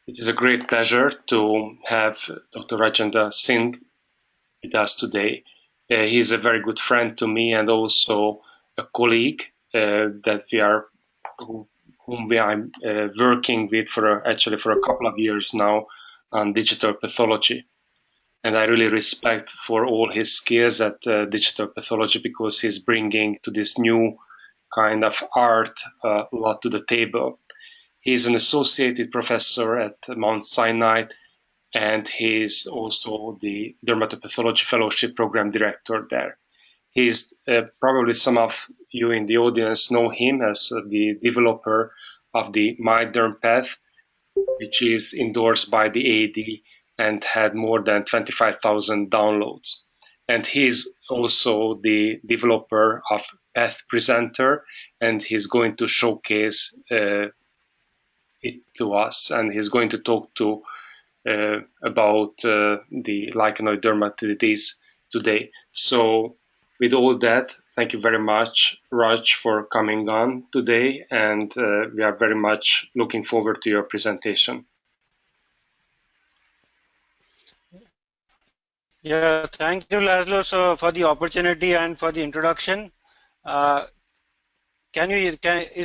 It is a great pleasure to have Dr. Rajendra Singh with us today. He's a very good friend to me and also a colleague that whom we are working with for a couple of years now on digital pathology. And I really respect for all his skills at digital pathology because he's bringing to this new kind of art a lot to the table. He's an associated professor at Mount Sinai, and he's also the dermatopathology fellowship program director there. He's probably some of you in the audience know him as the developer of the MyDermPath, which is endorsed by the AD and had more than 25,000 downloads. And he's also the developer of PathPresenter, and he's going to showcase it to us, and he's going to talk to about the lichenoid dermatitis today. So with all that, thank you very much, Raj, for coming on today, and we are very much looking forward to your presentation. Yeah, thank you, Laszlo, for the opportunity and for the introduction. Is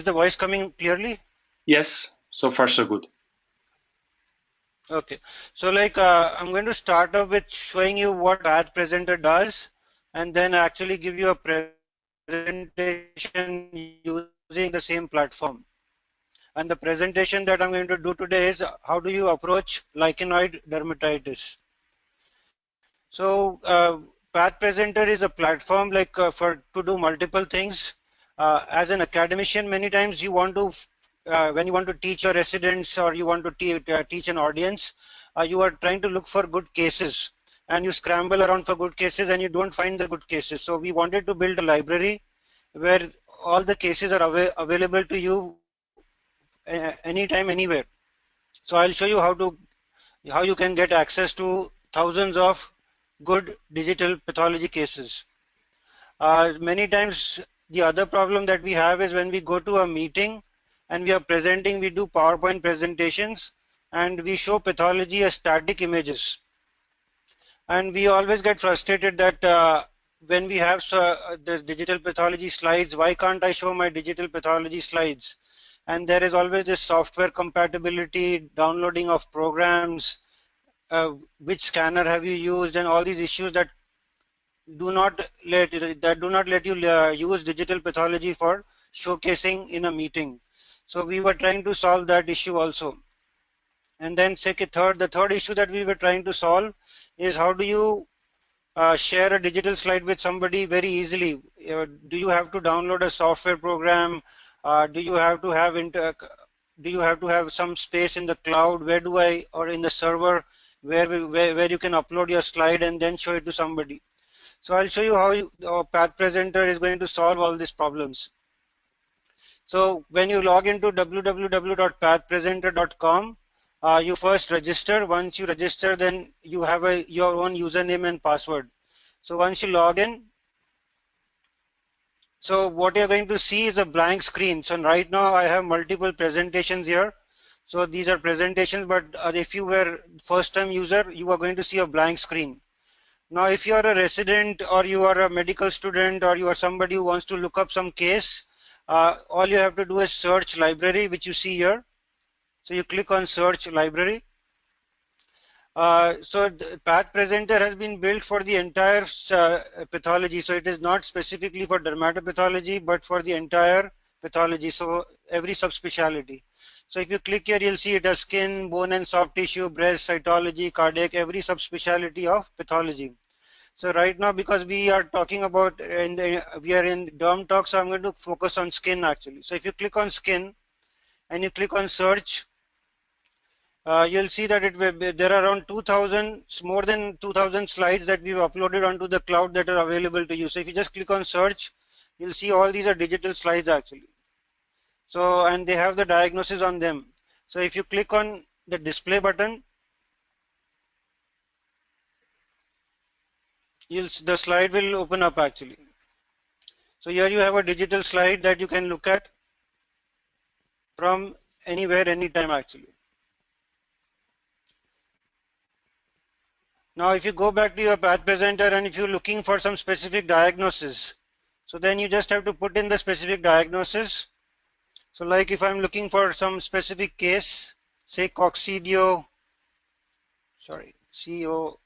the voice coming clearly? Yes, so far so good. Okay, so I'm going to start off with showing you what PathPresenter does, and then actually give you a presentation using the same platform. And the presentation that I'm going to do today is how do you approach lichenoid dermatitis. So PathPresenter is a platform to do multiple things. As an academician, many times you want to, when you want to teach your residents or you want to teach an audience, you are trying to look for good cases, and you scramble around for good cases and you don't find the good cases. So we wanted to build a library where all the cases are available to you anytime, anywhere. So I'll show you how you can get access to thousands of good digital pathology cases. Many times the other problem that we have is when we go to a meeting and we are presenting, we do PowerPoint presentations and we show pathology as static images. And we always get frustrated that when we have the digital pathology slides, why can't I show my digital pathology slides? And there is always this software compatibility, downloading of programs, which scanner have you used, and all these issues that do not let you use digital pathology for showcasing in a meeting. So we were trying to solve that issue also. And then the third issue that we were trying to solve is how do you share a digital slide with somebody very easily. Do you have to download a software program? Do you have to have some space in the cloud? Or in the server where you can upload your slide and then show it to somebody? So I'll show you how PathPresenter is going to solve all these problems. So when you log into www.pathpresenter.com, you first register. Once you register, then you have your own username and password. So once you log in, so what you're going to see is a blank screen. So right now I have multiple presentations here. So these are presentations, but if you were first time user, you are going to see a blank screen. Now, if you are a resident or you are a medical student or you are somebody who wants to look up some case, all you have to do is search library, which you see here. So you click on search library. So PathPresenter has been built for the entire pathology. So it is not specifically for dermatopathology, but for the entire pathology. So every subspecialty. So if you click here, you'll see it as skin, bone and soft tissue, breast, cytology, cardiac, every subspecialty of pathology. So right now, because we are talking about we are in derm talk, so I'm going to focus on skin actually. So if you click on skin and you click on search, you'll see that there are around more than 2,000 slides that we've uploaded onto the cloud that are available to you. So if you just click on search, you'll see all these are digital slides actually. So, and they have the diagnosis on them. So if you click on the display button, the slide will open up actually. So here you have a digital slide that you can look at from anywhere, anytime actually. Now if you go back to your PathPresenter and if you're looking for some specific diagnosis, so then you just have to put in the specific diagnosis. So like if I'm looking for some specific case, say coccidio, sorry, C-O-C,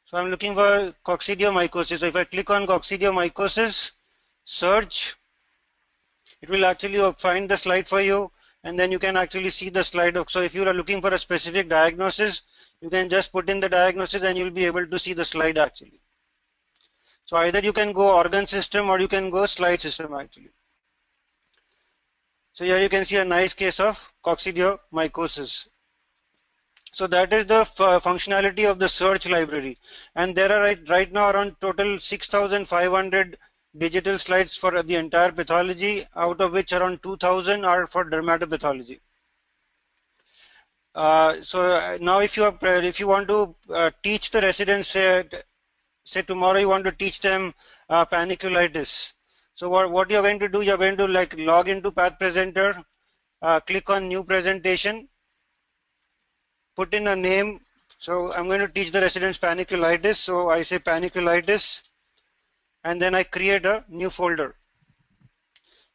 so I'm looking for coccidiomycosis. So if I click on coccidiomycosis, search, it will actually find the slide for you, and then you can actually see the slide. So if you are looking for a specific diagnosis, you can just put in the diagnosis and you'll be able to see the slide actually. So either you can go organ system or you can go slide system actually. So here you can see a nice case of coccidiomycosis. So that is the functionality of the search library, and there are right now around total 6,500 digital slides for the entire pathology, out of which around 2,000 are for dermatopathology. So now if you want to teach the residents, say tomorrow you want to teach them paniculitis. So what you're going to do, you're going to like log into PathPresenter, click on new presentation, put in a name. So I'm going to teach the residents paniculitis. So I say paniculitis, and then I create a new folder.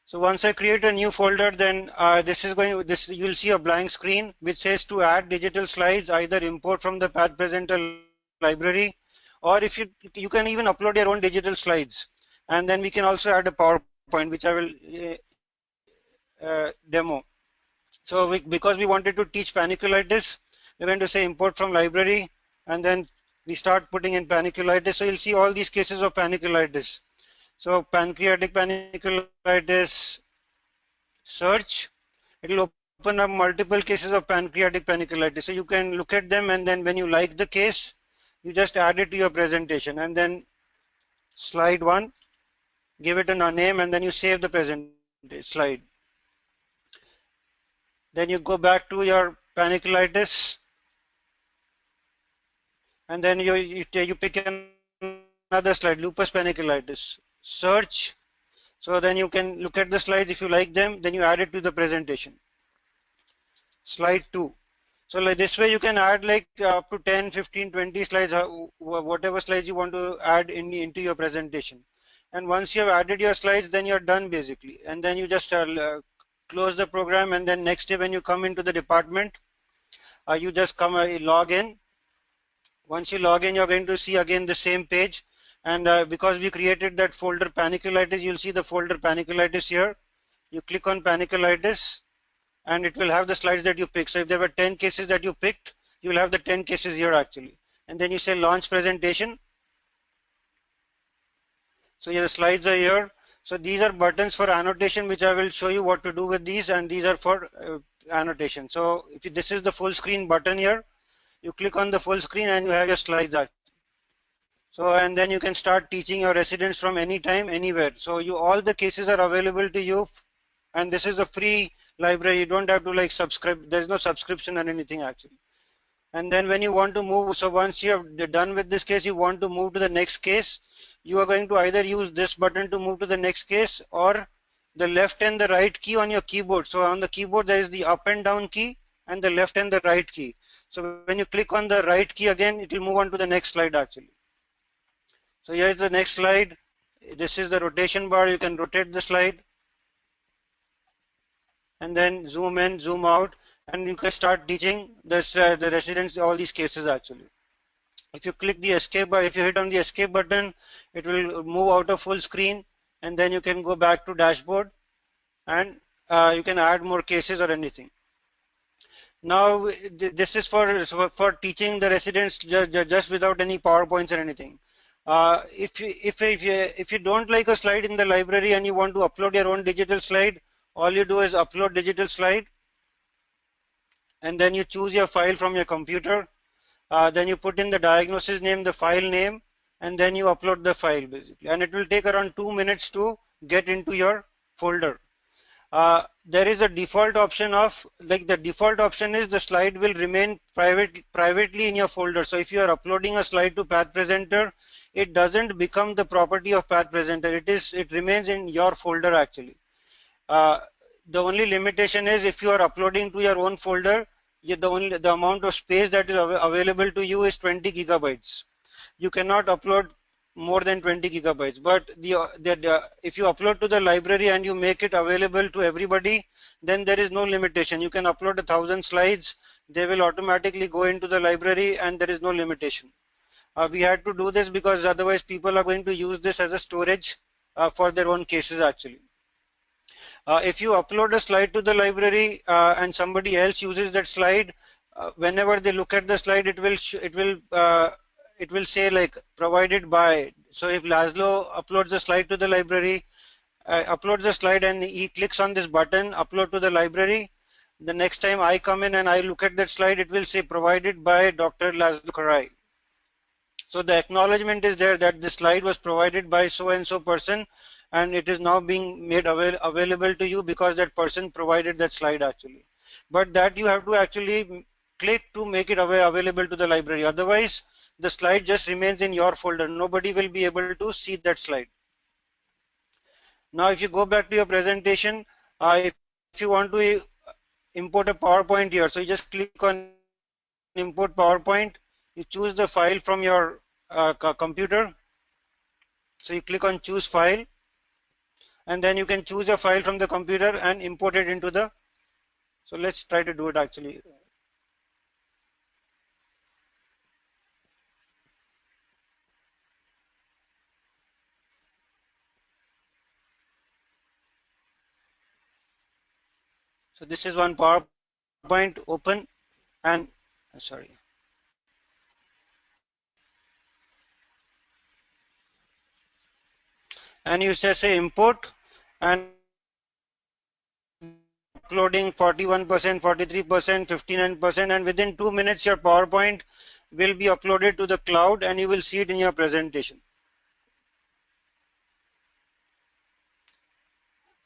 So once I create a new folder, then you'll see a blank screen which says to add digital slides, either import from the PathPresenter library, or if you can even upload your own digital slides, and then we can also add a PowerPoint, which I will demo. So because we wanted to teach paniculitis, we're going to say import from library, and then we start putting in paniculitis. So you'll see all these cases of paniculitis. So pancreatic paniculitis, search, it will open up multiple cases of pancreatic paniculitis. So you can look at them, and then when you like the case, you just add it to your presentation, and then slide one, give it a name, and then you save the present slide. Then you go back to your paniculitis, and then you pick another slide, lupus paniculitis, search. So then you can look at the slides. If you like them, then you add it to the presentation. Slide 2. So like this way you can add like up to 10, 15, 20 slides, whatever slides you want to add into your presentation. And once you have added your slides, then you're done basically. And then you just close the program, and then next day when you come into the department, you just come log in. Once you log in, you're going to see again the same page, and because we created that folder paniculitis, you'll see the folder paniculitis here. You click on paniculitis, and it will have the slides that you picked. So if there were 10 cases that you picked, you will have the 10 cases here actually. And then you say launch presentation. So yeah, the slides are here. So these are buttons for annotation, which I will show you what to do with these, and these are for annotation. So this is the full screen button here. You click on the full screen and you have your slides out. So and then you can start teaching your residents from anytime, anywhere. So all the cases are available to you, and this is a free library. You don't have to like subscribe. There's no subscription or anything actually. And then when you want to move, so once you have done with this case, you want to move to the next case, you are going to either use this button to move to the next case, or the left and the right key on your keyboard. So on the keyboard there is the up and down key, and the left and the right key. So when you click on the right key again, it will move on to the next slide actually. So here is the next slide. This is the rotation bar. You can rotate the slide, and then zoom in, zoom out, and you can start teaching this, the residents all these cases actually. If you click the escape bar, if you hit on the escape button, it will move out of full screen, and then you can go back to dashboard, and you can add more cases or anything. Now this is for teaching the residents just without any PowerPoints or anything. If you don't like a slide in the library and you want to upload your own digital slide, all you do is upload digital slide, and then you choose your file from your computer. Then you put in the diagnosis name, the file name, and then you upload the file basically, and it will take around 2 minutes to get into your folder. there is a default option of, like, the default option is the slide will remain privately in your folder. So if you are uploading a slide to PathPresenter, it doesn't become the property of PathPresenter. It remains in your folder actually. The only limitation is if you are uploading to your own folder, the amount of space that is available to you is 20 gigabytes. You cannot upload more than 20 gigabytes. But if you upload to the library and you make it available to everybody, then there is no limitation. You can upload 1,000 slides, they will automatically go into the library and there is no limitation. We had to do this because otherwise people are going to use this as a storage for their own cases actually. If you upload a slide to the library and somebody else uses that slide, whenever they look at the slide, it will say like provided by. So if Laszlo uploads a slide to the library, uploads a slide and he clicks on this button, upload to the library, the next time I come in and I look at that slide, it will say provided by Dr. Laszlo Karai. So the acknowledgement is there that the slide was provided by so and so person, and it is now being made available to you because that person provided that slide actually. But that you have to actually click to make it available to the library. Otherwise, the slide just remains in your folder. Nobody will be able to see that slide. Now, if you go back to your presentation, if you want to import a PowerPoint here, so you just click on import PowerPoint. You choose the file from your computer. So you click on choose file, and then you can choose a file from the computer and import it into the. So let's try to do it actually. So this is one PowerPoint open, and sorry. And you just say import, and uploading 41%, 43%, 59%, and within 2 minutes your PowerPoint will be uploaded to the cloud and you will see it in your presentation.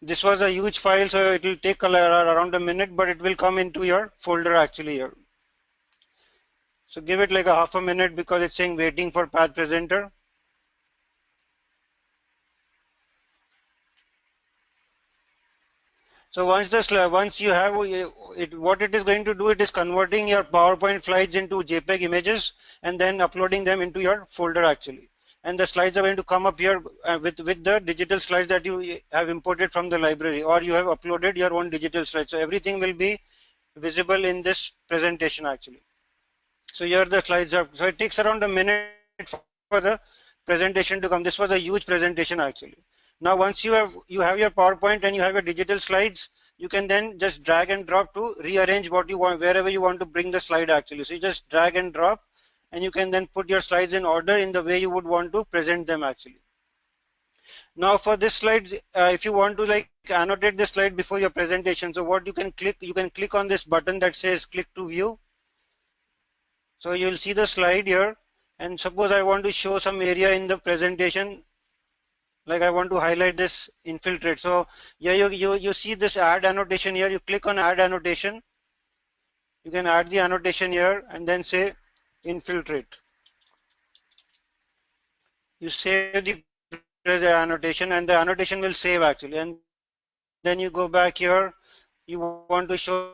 This was a huge file, so it will take around a minute, but it will come into your folder actually here. So give it like a half a minute because it's saying waiting for PathPresenter. So once you have it, what it is going to do, it is converting your PowerPoint slides into JPEG images and then uploading them into your folder actually. And the slides are going to come up here with the digital slides that you have imported from the library, or you have uploaded your own digital slides. So everything will be visible in this presentation actually. So here the slides are. So it takes around a minute for the presentation to come. This was a huge presentation actually. Now once you have your PowerPoint and you have your digital slides, you can then just drag and drop to rearrange what you want, wherever you want to bring the slide actually. So you just drag and drop, and you can then put your slides in order in the way you would want to present them actually. Now for this slide, if you want to like annotate the slide before your presentation, so what you can click on this button that says click to view. So you'll see the slide here, and suppose I want to show some area in the presentation, like I want to highlight this infiltrate. So yeah, you see this add annotation here. You click on add annotation. You can add the annotation here and then say infiltrate. You save the annotation and the annotation will save actually, and then you go back here. You want to show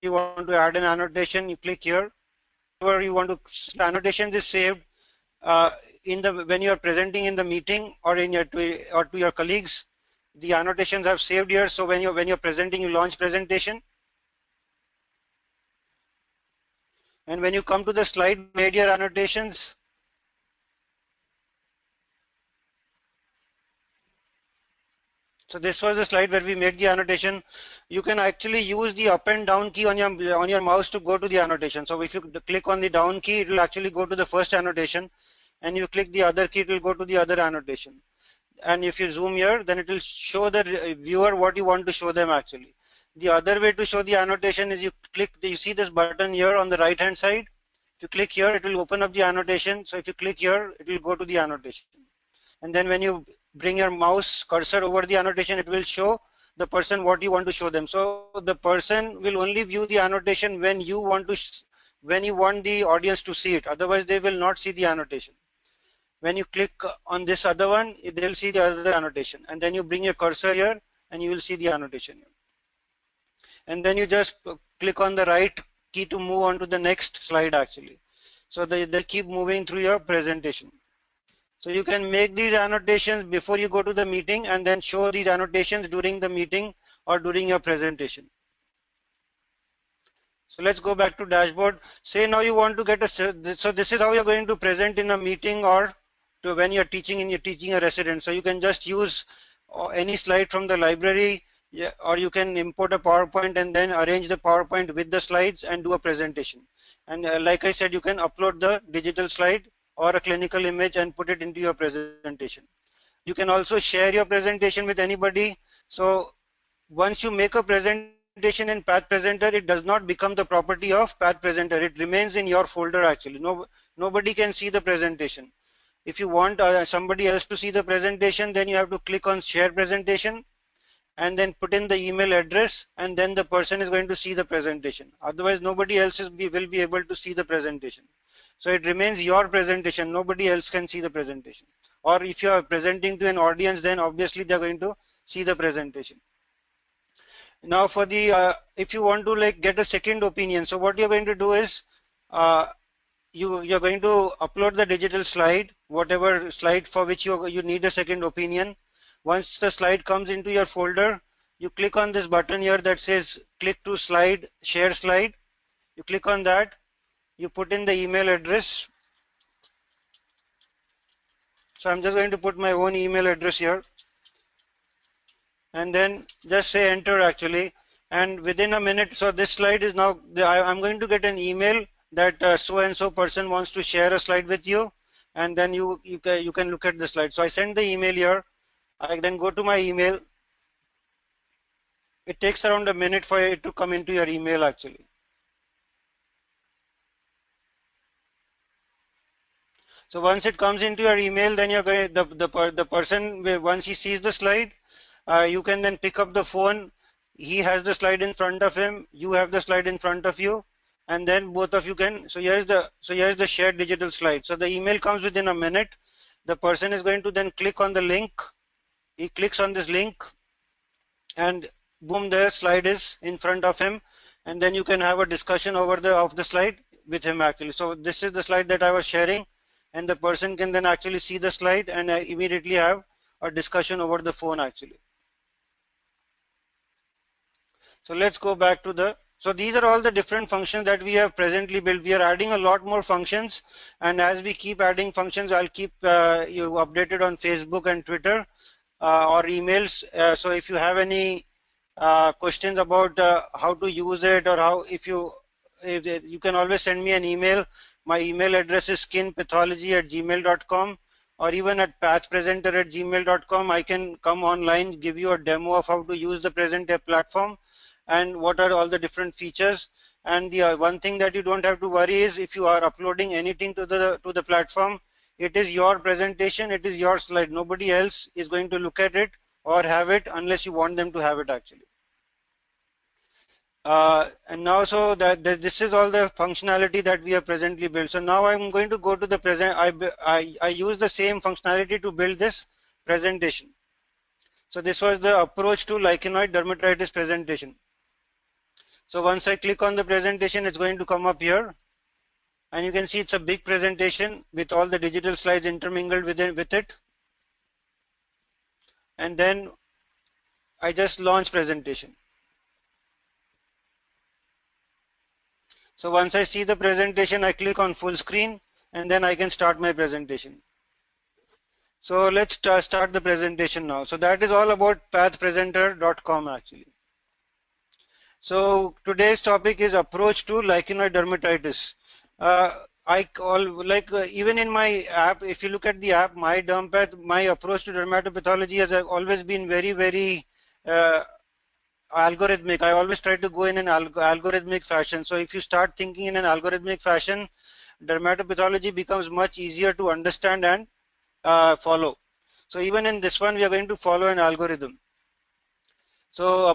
you want to add an annotation, you click here. Where you want to annotation is saved when you are presenting in the meeting or in your to your colleagues. The annotations are saved here. So when you're presenting, you launch presentation, and when you come to the slide, made your annotations. So this was the slide where we made the annotation. You can actually use the up and down key on your mouse to go to the annotation. So if you click on the down key, it will actually go to the first annotation, and you click the other key, it will go to the other annotation. And if you zoom here, then it will show the viewer what you want to show them actually. The other way to show the annotation is you see this button here on the right hand side. If you click here, it will open up the annotation. So if you click here, it will go to the annotation. And then when you bring your mouse cursor over the annotation, it will show the person what you want to show them. So the person will only view the annotation when you want to, when you want the audience to see it. Otherwise, they will not see the annotation. When you click on this other one, they'll see the other annotation. And then you bring your cursor here, and you will see the annotation here. And then you just click on the right key to move on to the next slide actually. So they keep moving through your presentation. So you can make these annotations before you go to the meeting and then show these annotations during the meeting or during your presentation. So let's go back to dashboard. Say now you want to get a, so this is how you're going to present in a meeting or to when you're teaching a resident. So you can just use any slide from the library, yeah, or you can import a PowerPoint and then arrange the PowerPoint with the slides and do a presentation. And like I said, you can upload the digital slide or a clinical image and put it into your presentation. You can also share your presentation with anybody. So once you make a presentation in PathPresenter, it does not become the property of PathPresenter. It remains in your folder actually. Nobody can see the presentation. If you want somebody else to see the presentation, then you have to click on share presentation and then put in the email address, and then the person is going to see the presentation. Otherwise, nobody else will be able to see the presentation. So it remains your presentation. Nobody else can see the presentation. Or if you are presenting to an audience, then obviously they're going to see the presentation. Now for the, if you want to like get a second opinion, so what you're going to do is, you're going to upload the digital slide, whatever slide for which you need a second opinion. Once the slide comes into your folder, you click on this button here that says click to slide, share slide. You click on that, you put in the email address. So I'm just going to put my own email address here and then just say enter actually. And within a minute, so this slide is now, I'm going to get an email that so and so person wants to share a slide with you, and then you can look at the slide. So I send the email here. I then go to my email. It takes around a minute for it to come into your email actually. So once it comes into your email, then you're going, the person, once he sees the slide, you can then pick up the phone. He has the slide in front of him, you have the slide in front of you, and then both of you can, so here's the shared digital slide. So the email comes within a minute. The person is going to then click on the link. He clicks on this link and boom, the slide is in front of him, and then you can have a discussion over the slide with him actually. So this is the slide that I was sharing, and the person can then actually see the slide and immediately have a discussion over the phone actually. So let's go back to the, so these are all the different functions that we have presently built. We are adding a lot more functions, and as we keep adding functions, I'll keep you updated on Facebook and Twitter or emails. So if you have any questions about how to use it, or how, if you can always send me an email. My email address is skinpathology@gmail.com, or even at pathpresenter@gmail.com. I can come online, give you a demo of how to use the Presenter platform and what are all the different features. And the one thing that you don't have to worry is, if you are uploading anything to the platform, it is your presentation, it is your slide. Nobody else is going to look at it or have it unless you want them to have it actually. And now, so that this is all the functionality that we have presently built. So now I'm going to go to the present. I use the same functionality to build this presentation. So this was the approach to lichenoid dermatitis presentation. So once I click on the presentation, it's going to come up here, and you can see it's a big presentation with all the digital slides intermingled with it. And then I just launch presentation. So once I see the presentation, I click on full screen, and then I can start my presentation. So let's start the presentation now. So that is all about pathpresenter.com actually. So today's topic is approach to lichenoid dermatitis. Even in my app, if you look at the app, my dermpath, my approach to dermatopathology has always been very, very algorithmic. I always try to go in an algorithmic fashion. So if you start thinking in an algorithmic fashion, dermatopathology becomes much easier to understand and follow. So even in this one, we are going to follow an algorithm. So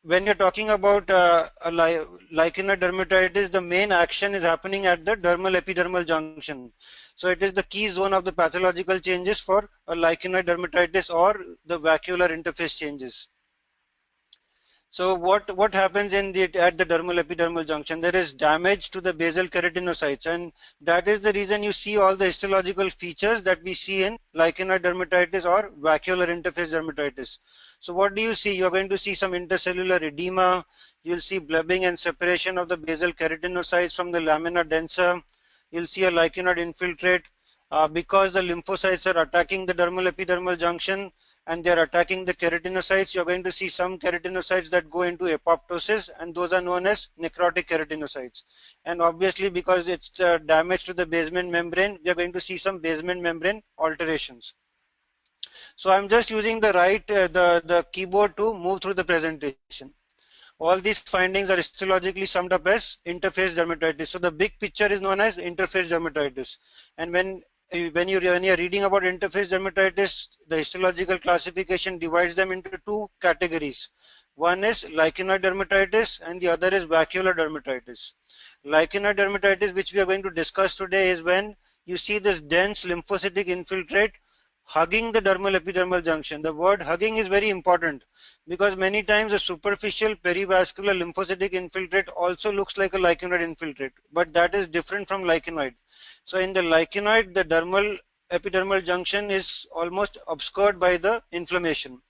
when you're talking about lichenoid dermatitis, the main action is happening at the dermal epidermal junction. So it is the key zone of the pathological changes for a lichenoid dermatitis or the vacuolar interface changes. So what happens in the at the dermal epidermal junction? There is damage to the basal keratinocytes, and that is the reason you see all the histological features that we see in lichenoid dermatitis or vacuolar interface dermatitis. So what do you see? You're going to see some intercellular edema. You'll see blebbing and separation of the basal keratinocytes from the lamina densa. You'll see a lichenoid infiltrate because the lymphocytes are attacking the dermal epidermal junction and they're attacking the keratinocytes. You're going to see some keratinocytes that go into apoptosis, and those are known as necrotic keratinocytes. And obviously, because it's damage to the basement membrane, we are going to see some basement membrane alterations. So I'm just using the the keyboard to move through the presentation. All these findings are histologically summed up as interface dermatitis. So the big picture is known as interface dermatitis. And when you're reading about interface dermatitis, the histological classification divides them into two categories. One is lichenoid dermatitis and the other is vacuolar dermatitis. Lichenoid dermatitis, which we are going to discuss today, is when you see this dense lymphocytic infiltrate hugging the dermal epidermal junction. The word hugging is very important because many times a superficial perivascular lymphocytic infiltrate also looks like a lichenoid infiltrate, but that is different from lichenoid. So in the lichenoid, the dermal epidermal junction is almost obscured by the inflammation.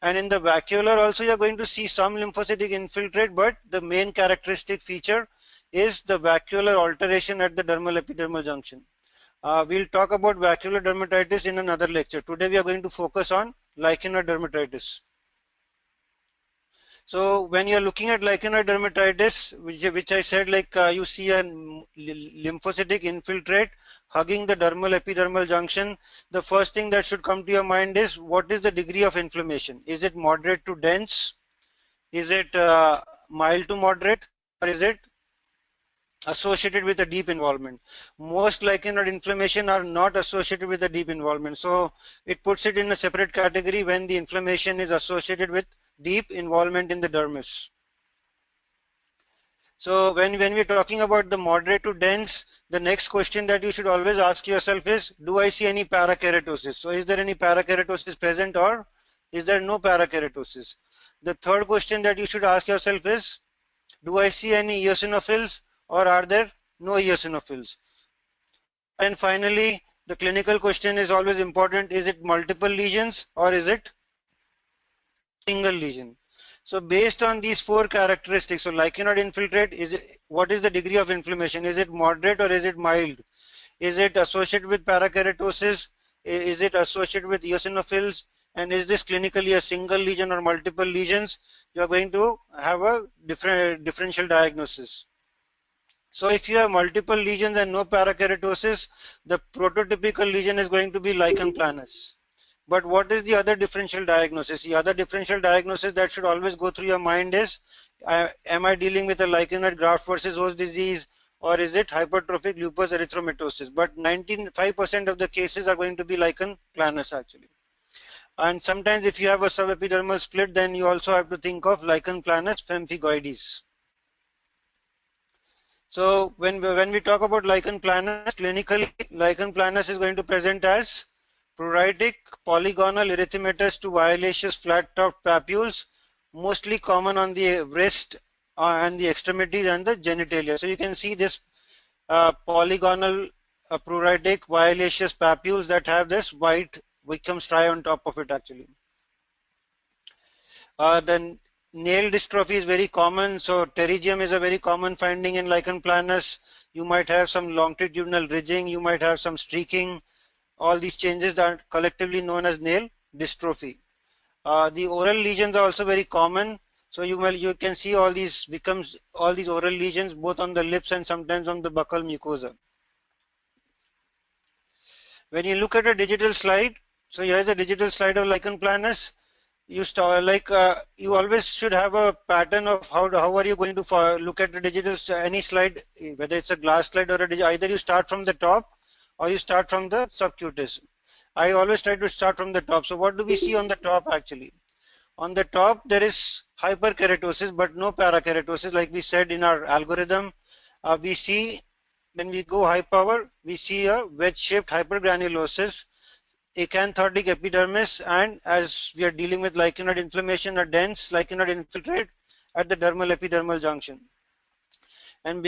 And in the vacuolar also you are going to see some lymphocytic infiltrate, but the main characteristic feature is the vacuolar alteration at the dermal epidermal junction. We'll talk about vacuolar dermatitis in another lecture. Today we are going to focus on lichenoid dermatitis. So when you are looking at lichenoid dermatitis, which I said, like you see a lymphocytic infiltrate hugging the dermal epidermal junction, the first thing that should come to your mind is what is the degree of inflammation? Is it moderate to dense? Is it mild to moderate? Or is it associated with a deep involvement? Most lichenoid inflammation are not associated with a deep involvement. So it puts it in a separate category when the inflammation is associated with deep involvement in the dermis. So when we're talking about the moderate to dense, the next question that you should always ask yourself is, do I see any parakeratosis? So is there any parakeratosis present or is there no parakeratosis? The third question that you should ask yourself is, do I see any eosinophils or are there no eosinophils? And finally, the clinical question is always important. Is it multiple lesions or is it single lesion? So based on these four characteristics, so lichenoid infiltrate, what is the degree of inflammation? Is it moderate or is it mild? Is it associated with parakeratosis? Is it associated with eosinophils? And is this clinically a single lesion or multiple lesions? You are going to have a differential diagnosis. So if you have multiple lesions and no parakeratosis, the prototypical lesion is going to be lichen planus. But what is the other differential diagnosis? The other differential diagnosis that should always go through your mind is, am I dealing with a lichenoid graft versus host disease, or is it hypertrophic lupus erythematosus? But 95% of the cases are going to be lichen planus actually. And sometimes if you have a subepidermal split, then you also have to think of lichen planus pemphigoides. So when we talk about lichen planus, clinically, lichen planus is going to present as pruritic, polygonal, erythematous to violaceous flat-topped papules, mostly common on the wrist and the extremities and the genitalia. So you can see this polygonal, pruritic, violaceous papules that have this white Wickham striae on top of it actually. Then nail dystrophy is very common. So pterygium is a very common finding in lichen planus. You might have some longitudinal ridging, you might have some streaking. All these changes are collectively known as nail dystrophy. The oral lesions are also very common. So you can see all these oral lesions both on the lips and sometimes on the buccal mucosa. When you look at a digital slide, so here's a digital slide of lichen planus. you start like you always should have a pattern of how are you going to look at the digital any slide, whether it's a glass slide or a digital. Either you start from the top or you start from the subcutis. I always try to start from the top. So what do we see on the top actually? On the top there is hyperkeratosis but no parakeratosis, like we said in our algorithm. We see when we go high power, we see a wedge-shaped hypergranulosis, acanthotic epidermis, and as we are dealing with lichenoid inflammation, a dense lichenoid infiltrate at the dermal epidermal junction. And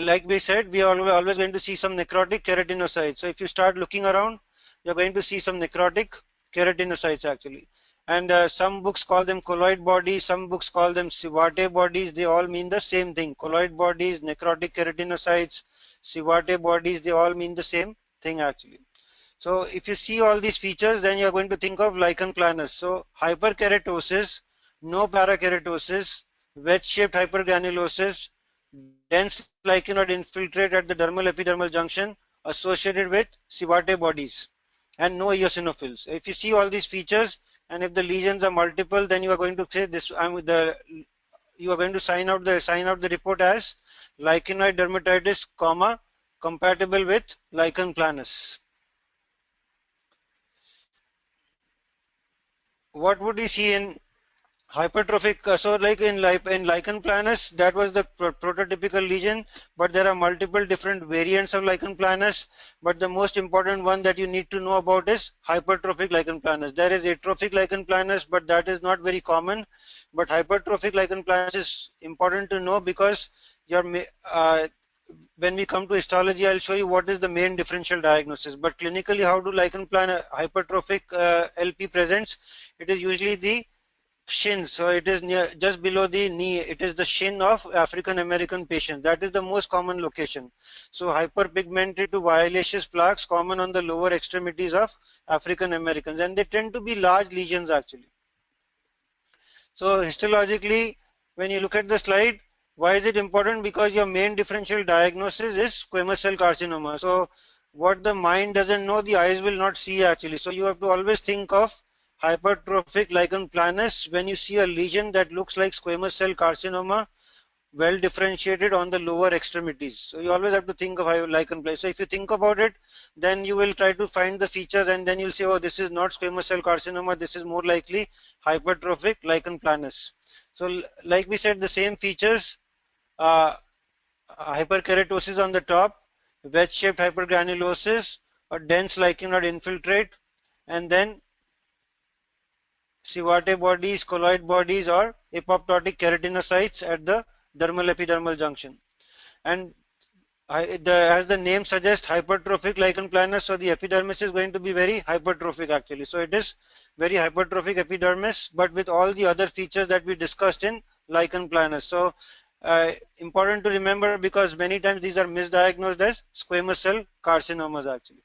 like we said, we are always going to see some necrotic keratinocytes. So if you start looking around, you're going to see some necrotic keratinocytes actually. And some books call them colloid bodies, some books call them Sivate bodies. They all mean the same thing. Colloid bodies, necrotic keratinocytes, Sivate bodies, they all mean the same thing actually. So if you see all these features, then you're going to think of lichen planus. So hyperkeratosis, no parakeratosis, wedge-shaped hypergranulosis, dense lichenoid infiltrate at the dermal epidermal junction associated with Sivate bodies, and no eosinophils. If you see all these features and if the lesions are multiple, then you are going to say this. You are going to sign out the report as lichenoid dermatitis, comma, compatible with lichen planus. What would we see in hypertrophic? So like in lichen planus, that was the prototypical lesion, but there are multiple different variants of lichen planus. But the most important one that you need to know about is hypertrophic lichen planus. There is atrophic lichen planus, but that is not very common. But hypertrophic lichen planus is important to know because your when we come to histology, I'll show you what is the main differential diagnosis. But clinically, how do lichen planus hypertrophic LP presents? It is usually the shin, so it is near just below the knee. It is the shin of African American patients. That is the most common location. So hyperpigmented to violaceous plaques common on the lower extremities of African Americans, and they tend to be large lesions actually. So histologically, when you look at the slide, why is it important? Because your main differential diagnosis is squamous cell carcinoma. So what the mind doesn't know, the eyes will not see actually. So you have to always think of hypertrophic lichen planus when you see a lesion that looks like squamous cell carcinoma, well differentiated on the lower extremities. So you always have to think of lichen planus. So if you think about it, then you will try to find the features and then you'll say, oh, this is not squamous cell carcinoma, this is more likely hypertrophic lichen planus. So like we said, the same features, hyperkeratosis on the top, wedge-shaped hypergranulosis, a dense lichenoid infiltrate, and then Sivate bodies, colloid bodies, or apoptotic keratinocytes at the dermal epidermal junction. And as the name suggests, hypertrophic lichen planus, so the epidermis is going to be very hypertrophic actually. So it is very hypertrophic epidermis, but with all the other features that we discussed in lichen planus. So important to remember because many times these are misdiagnosed as squamous cell carcinomas actually.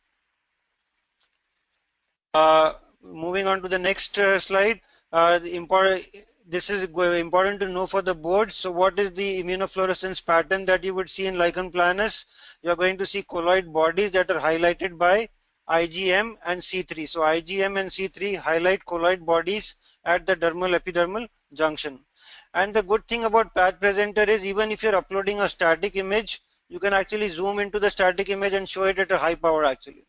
Moving on to the next slide, this is important to know for the board. So what is the immunofluorescence pattern that you would see in lichen planus? You are going to see colloid bodies that are highlighted by IgM and C3. So IgM and C3 highlight colloid bodies at the dermal epidermal junction. And the good thing about PathPresenter is even if you're uploading a static image, you can actually zoom into the static image and show it at a high power actually.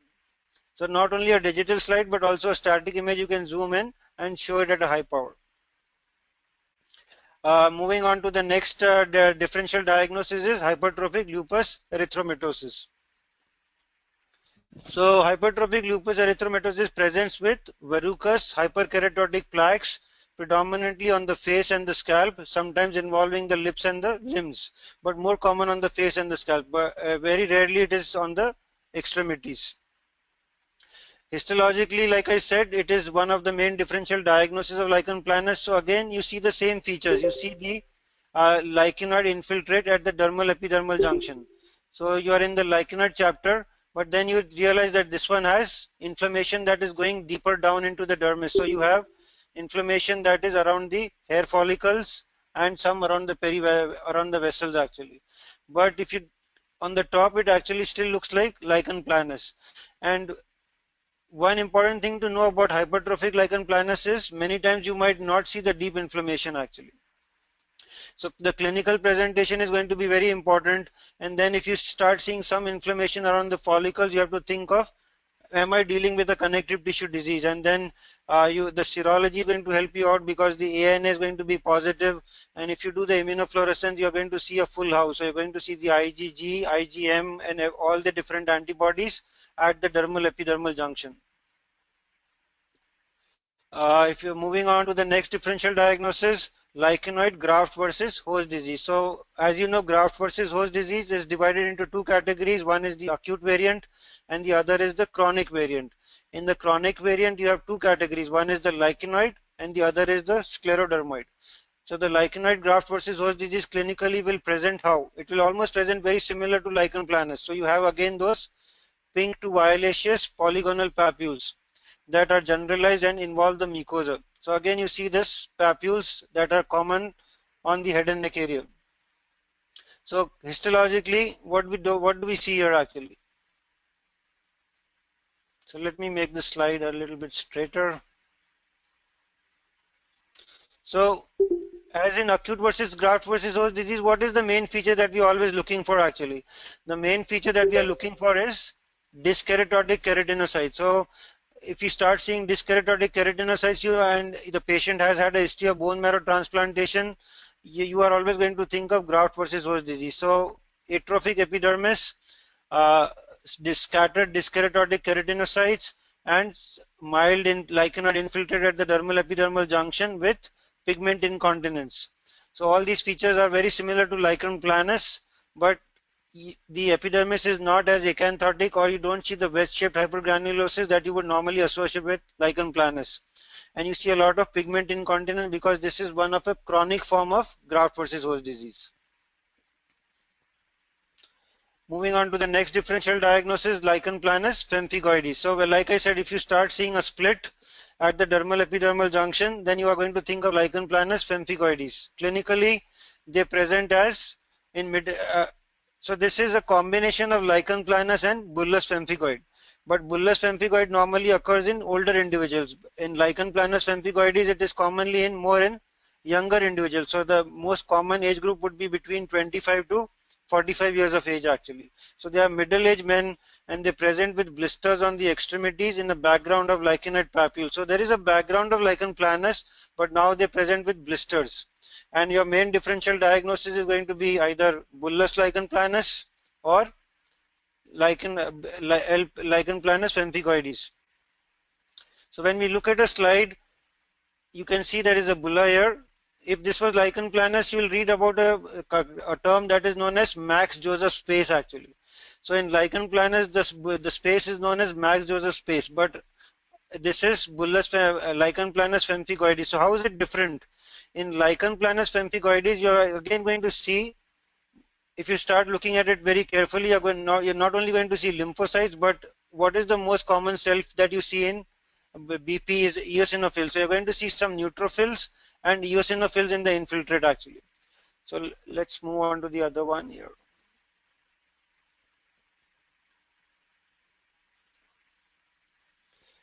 So not only a digital slide, but also a static image, you can zoom in and show it at a high power. Moving on to the next differential diagnosis is hypertrophic lupus erythematosus. So hypertrophic lupus erythematosus presents with verrucous hyperkeratotic plaques predominantly on the face and the scalp, sometimes involving the lips and the limbs, but more common on the face and the scalp. But very rarely it is on the extremities. Histologically, like I said, it is one of the main differential diagnoses of lichen planus. So again, you see the same features. You see the lichenoid infiltrate at the dermal epidermal junction. So you are in the lichenoid chapter, but then you realize that this one has inflammation that is going deeper down into the dermis. So you have inflammation that is around the hair follicles and some around the vessels actually. But if you on the top, it actually still looks like lichen planus. And one important thing to know about hypertrophic lichen planus is many times you might not see the deep inflammation actually. So the clinical presentation is going to be very important, and then if you start seeing some inflammation around the follicles, you have to think of, am I dealing with a connective tissue disease? And then the serology is going to help you out because the ANA is going to be positive, and if you do the immunofluorescence, you're going to see a full house. So you're going to see the IgG, IgM, and all the different antibodies at the dermal epidermal junction. If you're moving on to the next differential diagnosis, lichenoid graft versus host disease. So as you know, graft versus host disease is divided into two categories. One is the acute variant and the other is the chronic variant. In the chronic variant, you have two categories. One is the lichenoid and the other is the sclerodermoid. So the lichenoid graft versus host disease clinically will present how? It will almost present very similar to lichen planus. So you have again those pink to violaceous polygonal papules that are generalized and involve the mucosa. So again you see this papules that are common on the head and neck area. So histologically what do we see here actually? So let me make the slide a little bit straighter. So as in acute versus graft versus host disease, what is the main feature that we are always looking for actually? The main feature that we are looking for is dyskeratotic keratinocytes. So if you start seeing dyskeratotic keratinocytes and the patient has had a history of bone marrow transplantation, you are always going to think of graft versus host disease. So atrophic epidermis, uh, scattered dyskeratotic keratinocytes, and mild lichenoid infiltrate at the dermal epidermal junction with pigment incontinence. So all these features are very similar to lichen planus, but the epidermis is not as acanthotic, or you don't see the wedge-shaped hypergranulosis that you would normally associate with lichen planus. And you see a lot of pigment incontinence because this is one of a chronic form of graft versus host disease. Moving on to the next differential diagnosis, lichen planus pemphigoides. So well, like I said, if you start seeing a split at the dermal epidermal junction, then you are going to think of lichen planus pemphigoides. Clinically, they present as in mid. So this is a combination of lichen planus and bullous pemphigoid. But bullous pemphigoid normally occurs in older individuals. In lichen planus pemphigoides, it is commonly in more in younger individuals. So the most common age group would be between 25 to 45 years of age actually. So they are middle-aged men and they present with blisters on the extremities in the background of lichenoid papule. So there is a background of lichen planus, but now they present with blisters. And your main differential diagnosis is going to be either bullous lichen planus or lichen planus pemphigoides. So when we look at a slide, you can see there is a bulla here. If this was lichen planus, you will read about a term that is known as Max Joseph space actually. So in lichen planus, the space is known as Max Joseph space, but this is bullous lichen planus pemphigoides. So how is it different? In lichen planus pemphigoides, you are again going to see, if you start looking at it very carefully, you're not only going to see lymphocytes, but what is the most common cell that you see in BP is eosinophils. So you're going to see some neutrophils and eosinophils in the infiltrate actually. So let's move on to the other one here.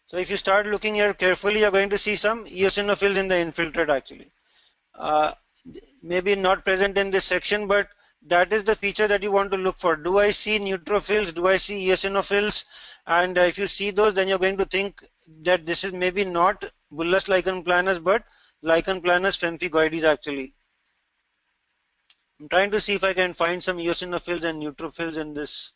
So if you start looking here carefully, you're going to see some eosinophils in the infiltrate actually. Maybe not present in this section, but that is the feature that you want to look for. Do I see neutrophils? Do I see eosinophils? And if you see those, then you're going to think that this is maybe not bullous lichen planus, but lichen planus pemphigoides actually. I'm trying to see if I can find some eosinophils and neutrophils in this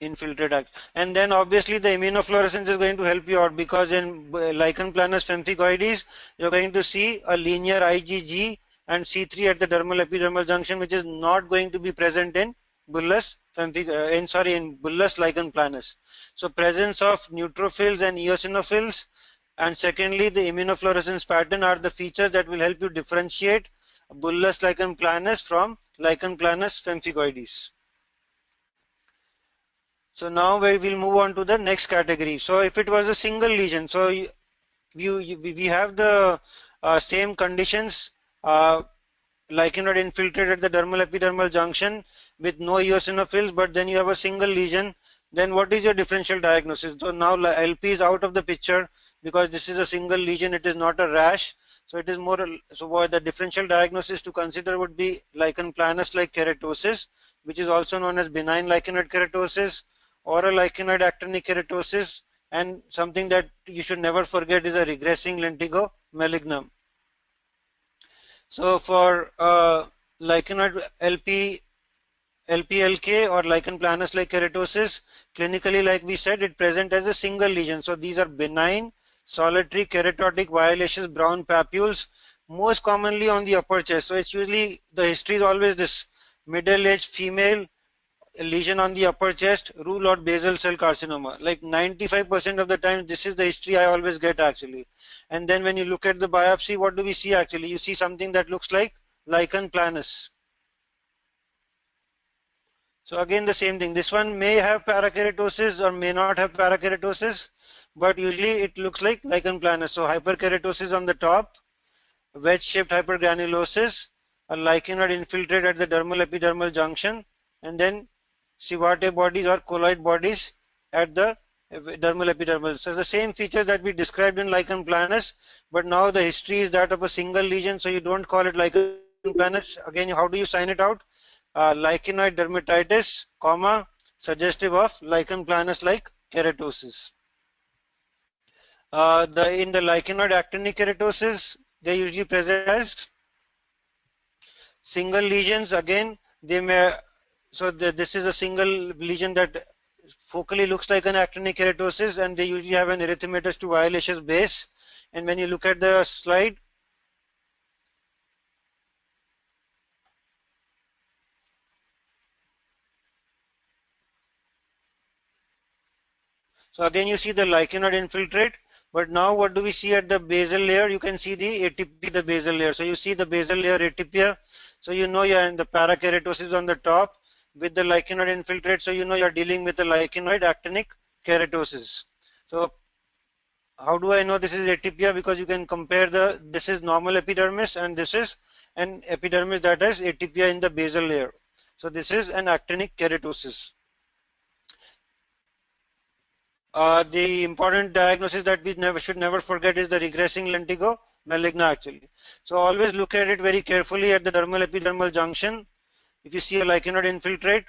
infiltrate act. And then obviously the immunofluorescence is going to help you out, because in lichen planus pemphigoides, you're going to see a linear IgG and C3 at the dermal epidermal junction, which is not going to be present in bullous in bullous lichen planus. So presence of neutrophils and eosinophils, and secondly the immunofluorescence pattern are the features that will help you differentiate bullous lichen planus from lichen planus pemphigoides. So now we will move on to the next category. So if it was a single lesion, so we have the same conditions, lichenoid infiltrated the dermal epidermal junction with no eosinophils, but then you have a single lesion then what is your differential diagnosis? So now LP is out of the picture because this is a single lesion, it is not a rash. So it is more, so what the differential diagnosis to consider would be lichen planus like keratosis, which is also known as benign lichenoid keratosis or a lichenoid actinic keratosis, and something that you should never forget is a regressing lentigo malignum. So for lichenoid LPLK or lichen planus like keratosis, clinically, like we said, it presents as a single lesion. So these are benign, solitary, keratotic, violaceous brown papules, most commonly on the upper chest. So it's usually, the history is always this middle-aged female, lesion on the upper chest, rule out basal cell carcinoma. Like 95% of the time, this is the history I always get actually. And then when you look at the biopsy, what do we see actually? You see something that looks like lichen planus. So again the same thing, this one may have parakeratosis or may not have parakeratosis, but usually it looks like lichen planus. So hyperkeratosis on the top, wedge-shaped hypergranulosis, a lichenoid infiltrate at the dermal epidermal junction, and then civate bodies or colloid bodies at the dermal epidermal. So the same features that we described in lichen planus, but now the history is that of a single lesion, so you don't call it lichen planus. Again, how do you sign it out? Lichenoid dermatitis, comma, suggestive of lichen planus like keratosis. In the lichenoid actinic keratosis, they usually present as single lesions. Again, they may, so this is a single lesion that focally looks like an actinic keratosis, and they usually have an erythematous to violaceous base. And when you look at the slide, so again you see the lichenoid infiltrate, but now what do we see at the basal layer? You can see the atypia, the basal layer. So you see the basal layer atypia. So you know you're in the parakeratosis on the top with the lichenoid infiltrate. So you know you're dealing with the lichenoid actinic keratosis. So how do I know this is atypia? Because you can compare this is normal epidermis and this is an epidermis that has atypia in the basal layer. So this is an actinic keratosis. The important diagnosis that we should never forget is the regressing lentigo maligna actually. So always look at it very carefully at the dermal epidermal junction. If you see a lichenoid infiltrate,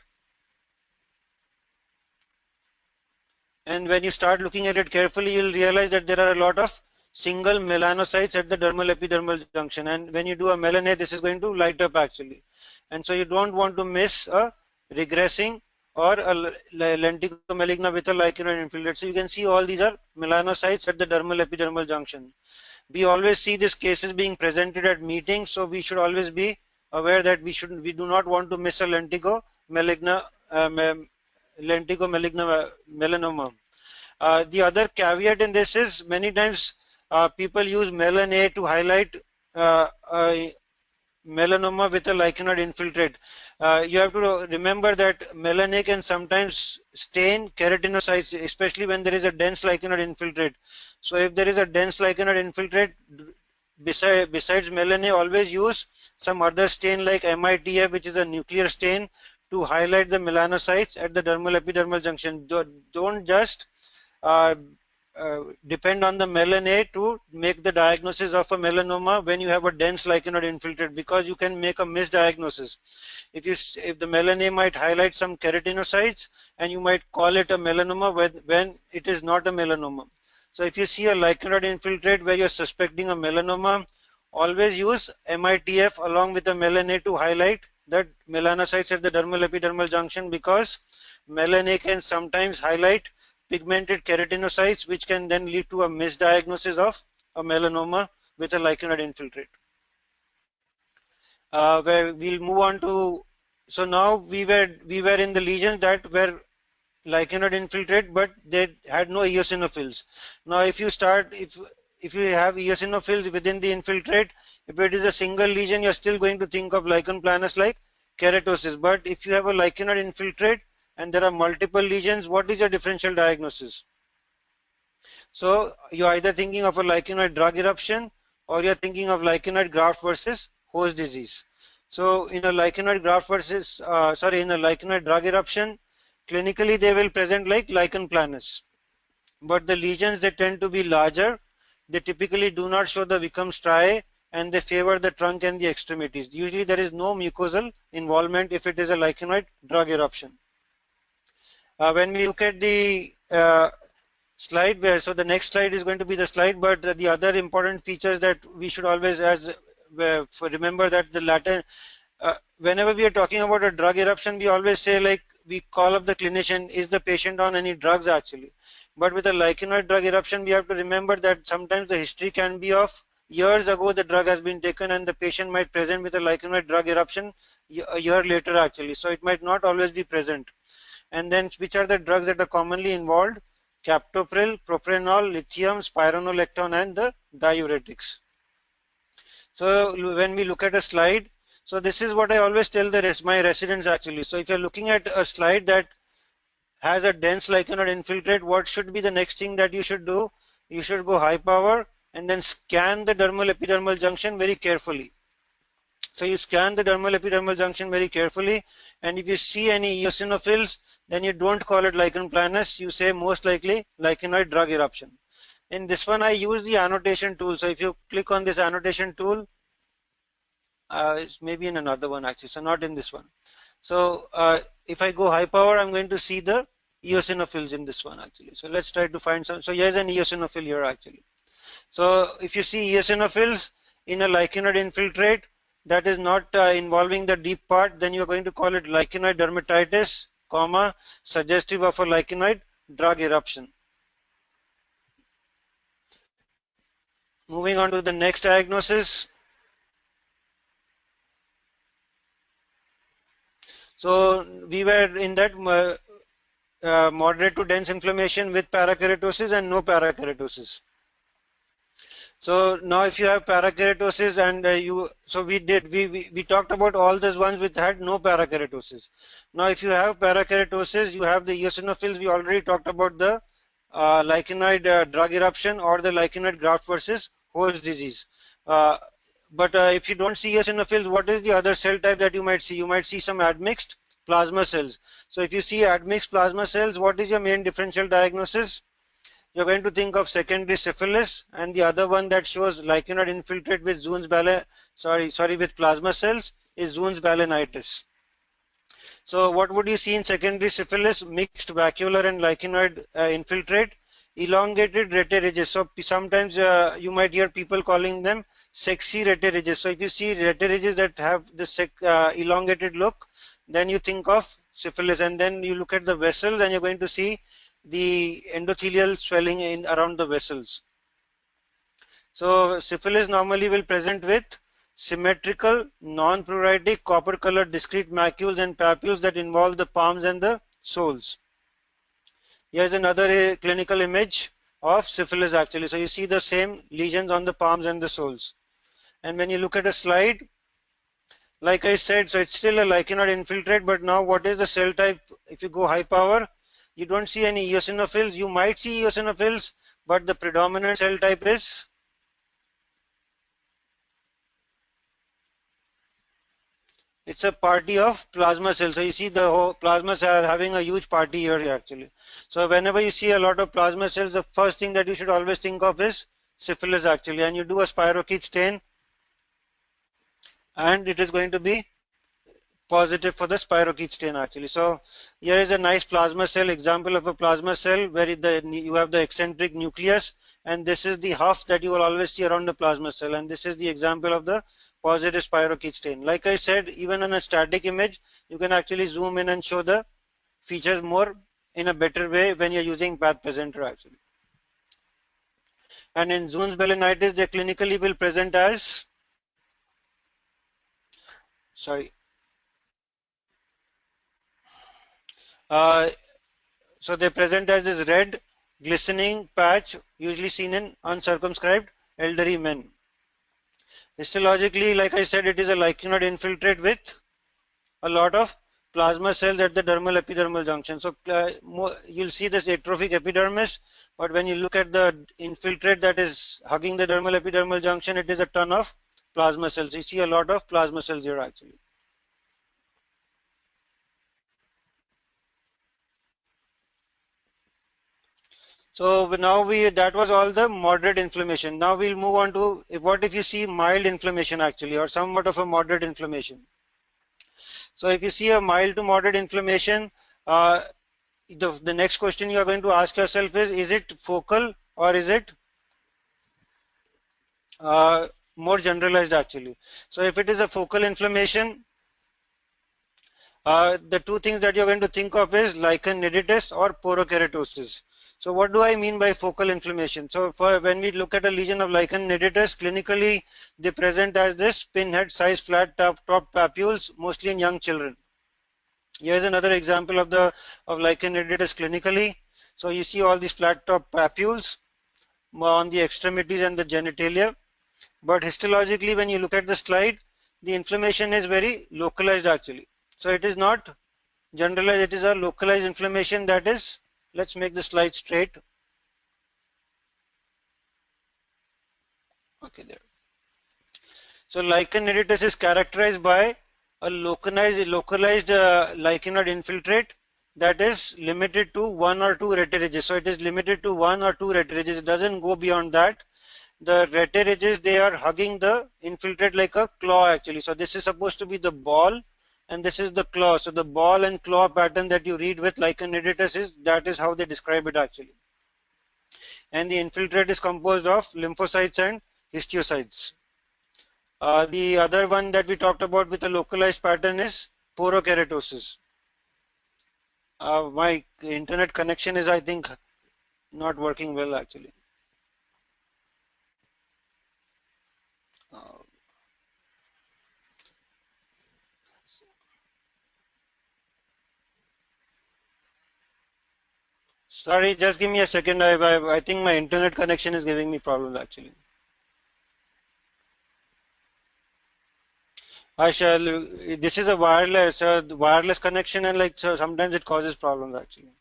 and when you start looking at it carefully, you'll realize that there are a lot of single melanocytes at the dermal epidermal junction, and when you do a melanate, this is going to light up actually, and so you don't want to miss a regressing or a lentigo maligna with a lichenoid infiltrate. So you can see all these are melanocytes at the dermal epidermal junction. We always see these cases being presented at meetings, so we should always be aware that we do not want to miss a lentigo maligna melanoma. The other caveat in this is many times people use melan A to highlight melanoma with a lichenoid infiltrate. You have to remember that melan A can sometimes stain keratinocytes, especially when there is a dense lichenoid infiltrate. So if there is a dense lichenoid infiltrate, besides melan A, always use some other stain like MITF, which is a nuclear stain, to highlight the melanocytes at the dermal epidermal junction. Don't just depend on the melan A to make the diagnosis of a melanoma when you have a dense lichenoid infiltrate, because you can make a misdiagnosis. If the melan A might highlight some keratinocytes and you might call it a melanoma when it is not a melanoma. So if you see a lichenoid infiltrate where you're suspecting a melanoma, always use MITF along with the melan A to highlight that melanocytes at the dermal epidermal junction, because melan A can sometimes highlight pigmented keratinocytes, which can then lead to a misdiagnosis of a melanoma with a lichenoid infiltrate. Where we'll move on to, so now we were in the lesions that were lichenoid infiltrate, but they had no eosinophils. Now if you have eosinophils within the infiltrate, if it is a single lesion, you're still going to think of lichen planus like keratosis. But if you have a lichenoid infiltrate and there are multiple lesions, what is your differential diagnosis? So you're either thinking of a lichenoid drug eruption or you're thinking of lichenoid graft versus host disease. So in a lichenoid graft versus, in a lichenoid drug eruption, clinically they will present like lichen planus, but the lesions, they tend to be larger. They typically do not show the Wickham striae, and they favor the trunk and the extremities. Usually there is no mucosal involvement if it is a lichenoid drug eruption. When we look at the slide, where so the next slide is going to be the slide, but the other important features that we should always remember that the latter, whenever we are talking about a drug eruption, we always say, like, we call up the clinician, is the patient on any drugs actually? But with a lichenoid drug eruption, we have to remember that sometimes the history can be of years ago the drug has been taken, and the patient might present with a lichenoid drug eruption a year later actually. So it might not always be present. And then which are the drugs that are commonly involved? Captopril, propranolol, lithium, spironolactone, and the diuretics. So when we look at a slide, so this is what I always tell my residents actually. So if you're looking at a slide that has a dense lichenoid infiltrate, what should be the next thing that you should do? You should go high power and then scan the dermal epidermal junction very carefully. So you scan the dermal epidermal junction very carefully, and if you see any eosinophils, then you don't call it lichen planus, you say most likely lichenoid drug eruption. In this one I use the annotation tool. So if you click on this annotation tool, it's maybe in another one actually, so not in this one. So if I go high power, I'm going to see the eosinophils in this one actually. So let's try to find some. So here's an eosinophil here actually. So if you see eosinophils in a lichenoid infiltrate that is not involving the deep part, then you're going to call it lichenoid dermatitis, comma, suggestive of a lichenoid drug eruption. Moving on to the next diagnosis. So we were in that moderate to dense inflammation with parakeratosis and no parakeratosis. So now if you have parakeratosis and we talked about all those ones which had no parakeratosis. Now if you have parakeratosis, you have the eosinophils. We already talked about the lichenoid drug eruption or the lichenoid graft versus host disease. But if you don't see eosinophils, what is the other cell type that you might see? You might see some admixed plasma cells. So if you see admixed plasma cells, what is your main differential diagnosis? You're going to think of secondary syphilis, and the other one that shows lichenoid infiltrate with with plasma cells is Zuhn's balanitis. So what would you see in secondary syphilis? Mixed vacuolar and lichenoid infiltrate, elongated rete ridges. So sometimes you might hear people calling them sexy rete ridges. So if you see rete ridges that have this elongated look, then you think of syphilis. And then you look at the vessels and you're going to see the endothelial swelling in around the vessels. So syphilis normally will present with symmetrical, non-pruritic, copper-colored discrete macules and papules that involve the palms and the soles. Here's another clinical image of syphilis actually. So you see the same lesions on the palms and the soles. And when you look at a slide, like I said, so it's still a lichenoid infiltrate, but now what is the cell type? If you go high power, you don't see any eosinophils. You might see eosinophils, but the predominant cell type is it's a party of plasma cells. So you see the whole plasma cells having a huge party here actually. So whenever you see a lot of plasma cells, the first thing that you should always think of is syphilis actually, and you do a spirochete stain and it is going to be positive for the spirochete stain actually. So here is a nice plasma cell, example of a plasma cell where you have the eccentric nucleus, and this is the huff that you will always see around the plasma cell, and this is the example of the positive spirochete stain. Like I said, even on a static image, you can actually zoom in and show the features more in a better way when you're using PathPresenter actually. And in Zuhn's balanitis, they clinically will present as so they present as this red glistening patch usually seen in uncircumscribed elderly men. Histologically, like I said, it is a lichenoid infiltrate with a lot of plasma cells at the dermal epidermal junction. So you'll see this atrophic epidermis, but when you look at the infiltrate that is hugging the dermal epidermal junction, it is a ton of plasma cells. You see a lot of plasma cells here actually. So now that was all the moderate inflammation. Now we'll move on to what if you see mild inflammation actually, or somewhat of a moderate inflammation. So if you see a mild to moderate inflammation, uh, the next question you are going to ask yourself is it focal or is it uh, more generalized actually? So if it is a focal inflammation, the two things that you're going to think of is lichen nidus or porokeratosis. So what do I mean by focal inflammation? So for when we look at a lesion of lichen nidus, clinically they present as this pinhead sized flat top papules, mostly in young children. Here is another example of the of lichen nidus clinically. So you see all these flat top papules on the extremities and the genitalia. But histologically, when you look at the slide, the inflammation is very localized actually. So it is not generalized, it is a localized inflammation that is, let's make the slide straight. Okay, there. So lichen nidus is characterized by a localized lichenoid infiltrate that is limited to one or two rete. So it is limited to one or two rete. It doesn't go beyond that. The rete, they are hugging the infiltrate like a claw actually. So this is supposed to be the ball and this is the claw. So the ball and claw pattern that you read with lichen nidus is how they describe it actually. And the infiltrate is composed of lymphocytes and histiocytes. The other one that we talked about with a localized pattern is porokeratosis. My internet connection is, I think, not working well actually. Uh, Sorry, just give me a second. I think my internet connection is giving me problems actually. I shall. This is a wireless connection, and like so sometimes it causes problems actually.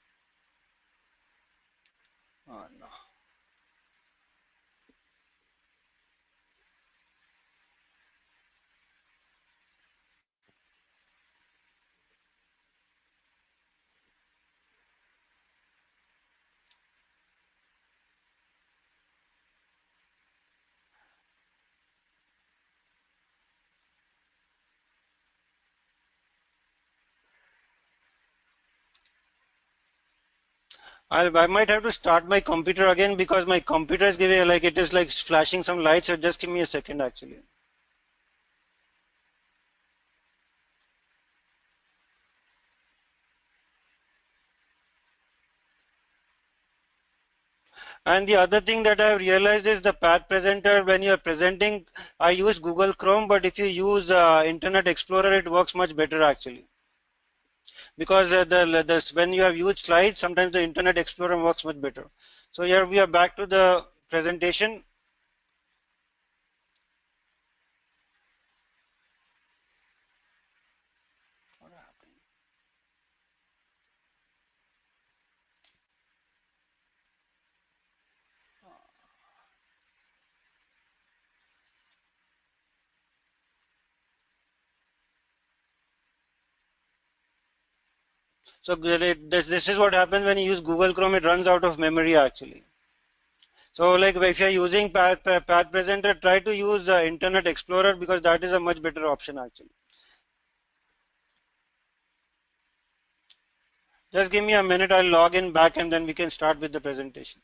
Oh, no. I might have to start my computer again because my computer is giving like it is like flashing some lights. So just give me a second actually. And the other thing that I have realized is the PathPresenter, when you are presenting, I use Google Chrome, but if you use Internet Explorer, it works much better actually. Because when you have huge slides, sometimes the Internet Explorer works much better. So here we are back to the presentation. So this is what happens when you use Google Chrome, it runs out of memory actually. So like if you're using PathPresenter, try to use Internet Explorer because that is a much better option actually. Just give me a minute, I'll log in back and then we can start with the presentation.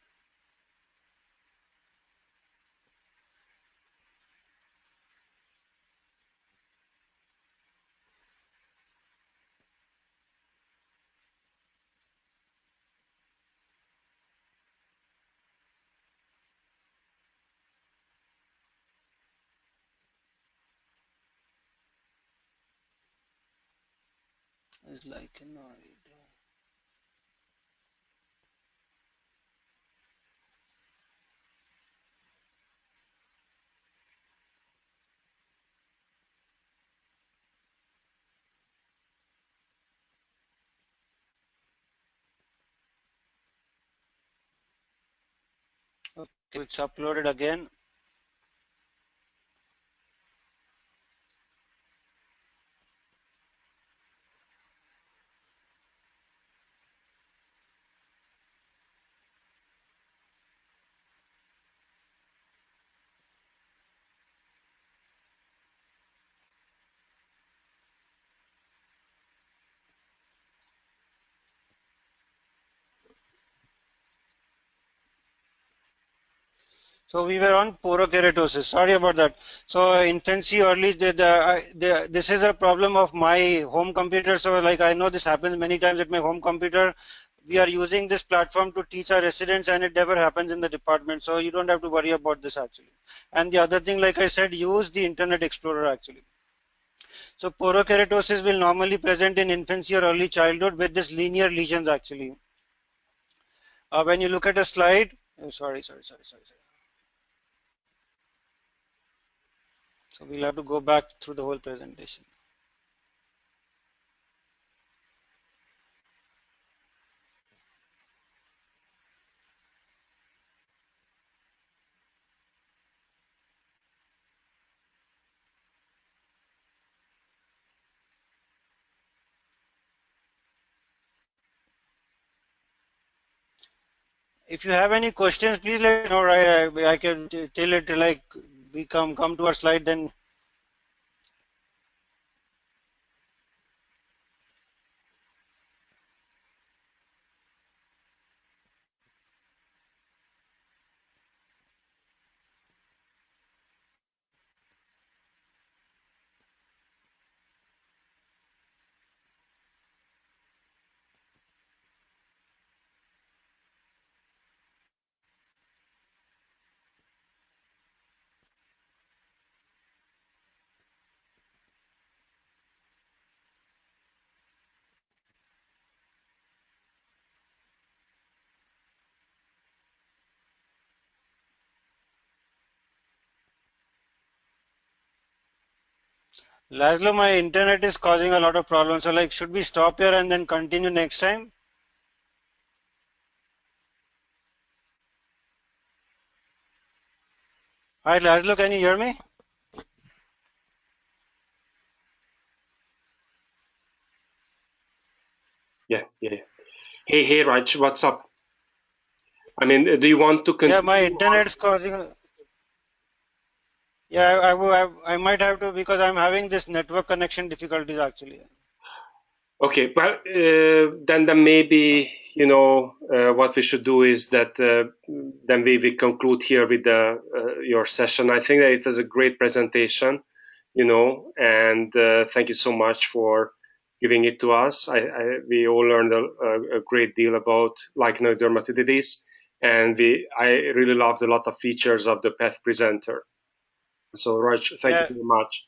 It's like no. Okay, it's uploaded again. So we were on porokeratosis. Sorry about that. So infancy early, this is a problem of my home computer. So like I know this happens many times at my home computer. We are using this platform to teach our residents, and it never happens in the department. So you don't have to worry about this actually. And the other thing, like I said, use the Internet Explorer actually. So porokeratosis will normally present in infancy or early childhood with this linear lesions actually. When you look at a slide, sorry. So we'll have to go back through the whole presentation. If you have any questions, please let me know. Right, I can tell it like we come to our slide. Then Laszlo, my internet is causing a lot of problems. So like, should we stop here and then continue next time? All right, Laszlo, can you hear me? Yeah. Hey, Raj, what's up? I mean, do you want to Yeah, my continue internet is causing. Yeah, I might have to because I'm having this network connection difficulties actually. Okay, well, then maybe what we should do is that then we conclude here with your session. I think that it was a great presentation, and thank you so much for giving it to us. We all learned a great deal about lichenoid dermatitis, and I really loved a lot of features of the Path Presenter. So, Raj, thank you Yeah, very much.